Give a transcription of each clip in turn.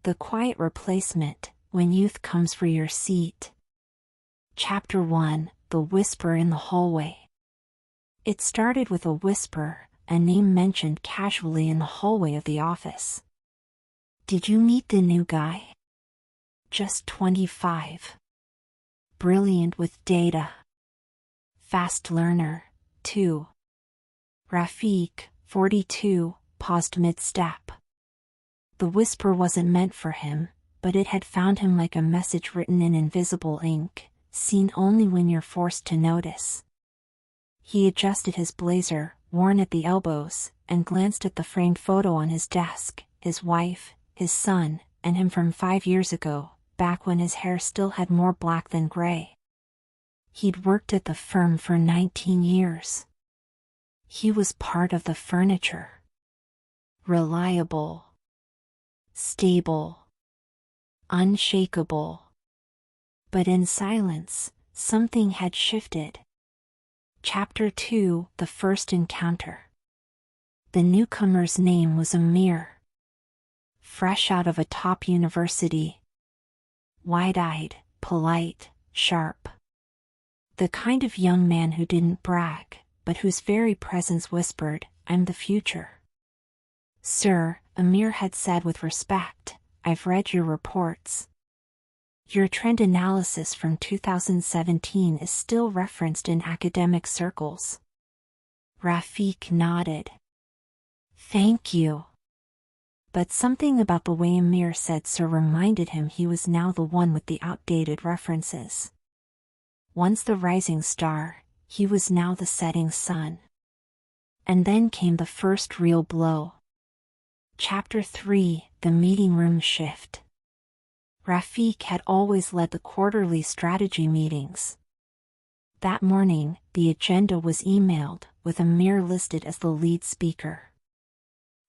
The Quiet Replacement, When Youth Comes for Your Seat. Chapter 1, The Whisper in the Hallway. It started with a whisper, a name mentioned casually in the hallway of the office. Did you meet the new guy? Just 25. Brilliant with data. Fast learner, too. Rafiq, 42, paused mid-step. The whisper wasn't meant for him, but it had found him like a message written in invisible ink, seen only when you're forced to notice. He adjusted his blazer, worn at the elbows, and glanced at the framed photo on his desk, his wife, his son, and him from 5 years ago, back when his hair still had more black than gray. He'd worked at the firm for 19 years. He was part of the furniture. Reliable. Stable. Unshakable. But in silence, something had shifted. Chapter 2, The First Encounter. The newcomer's name was Amir. Fresh out of a top university. Wide-eyed, polite, sharp. The kind of young man who didn't brag, but whose very presence whispered, "I'm the future." "Sir," Amir had said with respect, "I've read your reports. Your trend analysis from 2017 is still referenced in academic circles." Rafiq nodded. "Thank you." But something about the way Amir said "sir" reminded him he was now the one with the outdated references. Once the rising star, he was now the setting sun. And then came the first real blow. Chapter 3, The Meeting Room Shift. Rafiq had always led the quarterly strategy meetings. That morning, the agenda was emailed, with Amir listed as the lead speaker.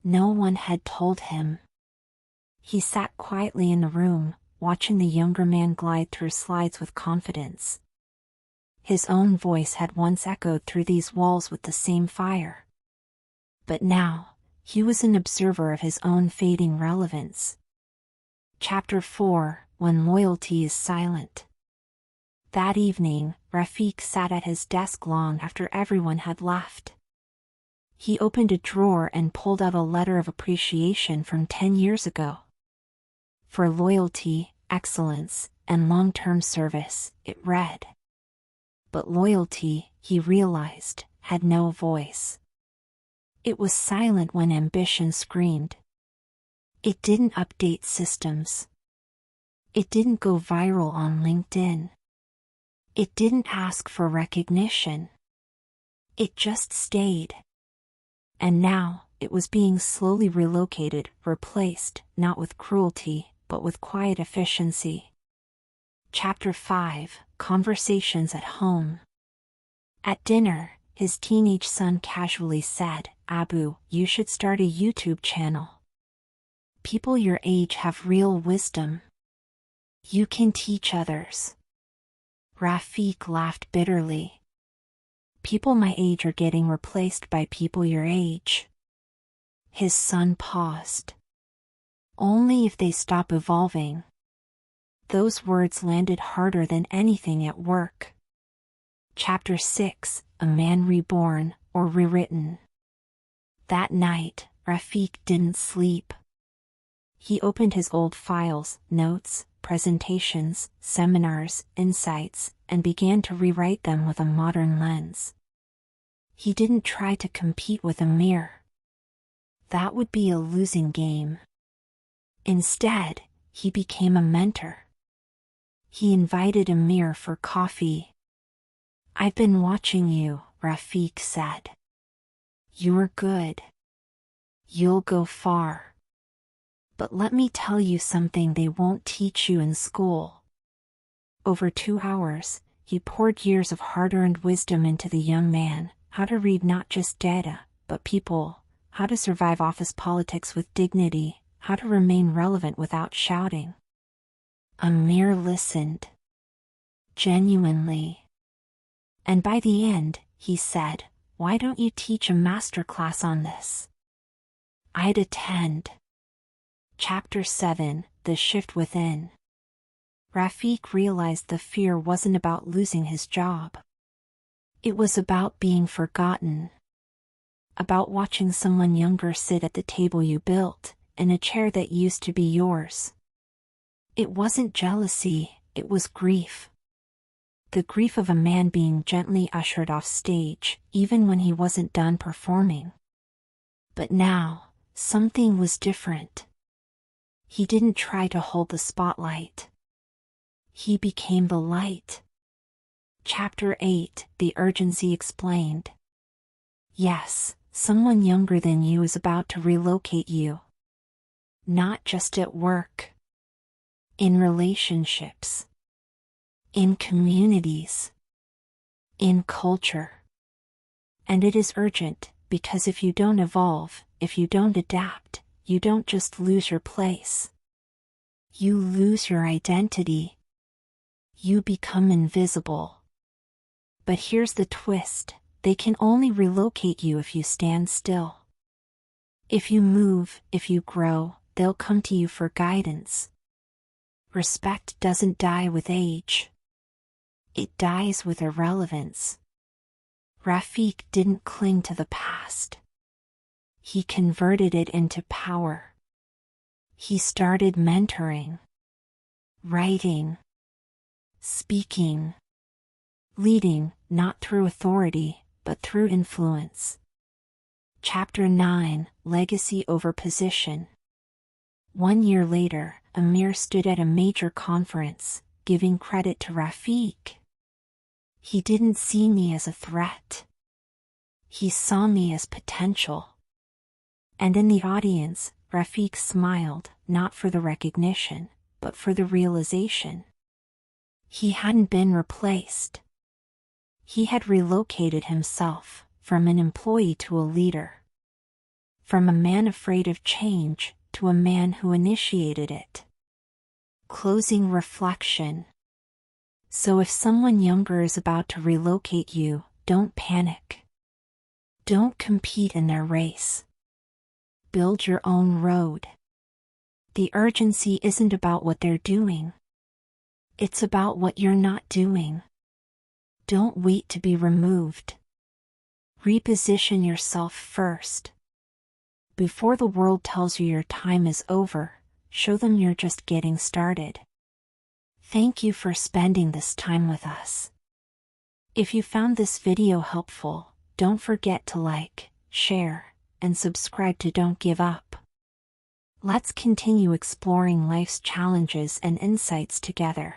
No one had told him. He sat quietly in the room, watching the younger man glide through slides with confidence. His own voice had once echoed through these walls with the same fire. But now, he was an observer of his own fading relevance. Chapter 4, When Loyalty is Silent. That evening, Rafiq sat at his desk long after everyone had left. He opened a drawer and pulled out a letter of appreciation from 10 years ago. For loyalty, excellence, and long-term service, it read. But loyalty, he realized, had no voice. It was silent when ambition screamed. It didn't update systems. It didn't go viral on LinkedIn. It didn't ask for recognition. It just stayed. And now, it was being slowly relocated, replaced, not with cruelty, but with quiet efficiency. Chapter 5, Conversations at Home. At dinner, his teenage son casually said, "Abu, you should start a YouTube channel. People your age have real wisdom. You can teach others." Rafiq laughed bitterly. "People my age are getting replaced by people your age." His son paused. "Only if they stop evolving." Those words landed harder than anything at work. Chapter 6, A Man Reborn, or Rewritten. That night, Rafiq didn't sleep. He opened his old files, notes, presentations, seminars, insights, and began to rewrite them with a modern lens. He didn't try to compete with Amir. That would be a losing game. Instead, he became a mentor. He invited Amir for coffee. "I've been watching you," Rafiq said. "You're good. You'll go far. But let me tell you something they won't teach you in school." Over 2 hours, he poured years of hard-earned wisdom into the young man, how to read not just data, but people, how to survive office politics with dignity, how to remain relevant without shouting. Amir listened. Genuinely. And by the end, he said, "Why don't you teach a masterclass on this? I'd attend." Chapter 7, the shift within. Rafiq realized the fear wasn't about losing his job. It was about being forgotten. About watching someone younger sit at the table you built, in a chair that used to be yours. It wasn't jealousy, it was grief. The grief of a man being gently ushered off stage, even when he wasn't done performing. But now, something was different. He didn't try to hold the spotlight. He became the light. Chapter 8, The Urgency Explained. Yes, someone younger than you is about to relocate you. Not just at work. In relationships. In communities. In culture. And it is urgent, because if you don't evolve, if you don't adapt, you don't just lose your place. You lose your identity. You become invisible. But here's the twist, they can only relocate you if you stand still. If you move, if you grow, they'll come to you for guidance. Respect doesn't die with age. It dies with irrelevance. Rafiq didn't cling to the past. He converted it into power. He started mentoring, writing, speaking, leading, not through authority, but through influence. Chapter 9, Legacy over Position. 1 year later, Amir stood at a major conference, giving credit to Rafiq. He didn't see me as a threat. He saw me as potential. And in the audience, Rafiq smiled, not for the recognition, but for the realization. He hadn't been replaced. He had relocated himself, from an employee to a leader. From a man afraid of change, to a man who initiated it. Closing reflection. So if someone younger is about to relocate you, don't panic. Don't compete in their race. Build your own road. The urgency isn't about what they're doing. It's about what you're not doing. Don't wait to be removed. Reposition yourself first. Before the world tells you your time is over, show them you're just getting started. Thank you for spending this time with us. If you found this video helpful, don't forget to like, share, and subscribe to Don't Give Up. Let's continue exploring life's challenges and insights together.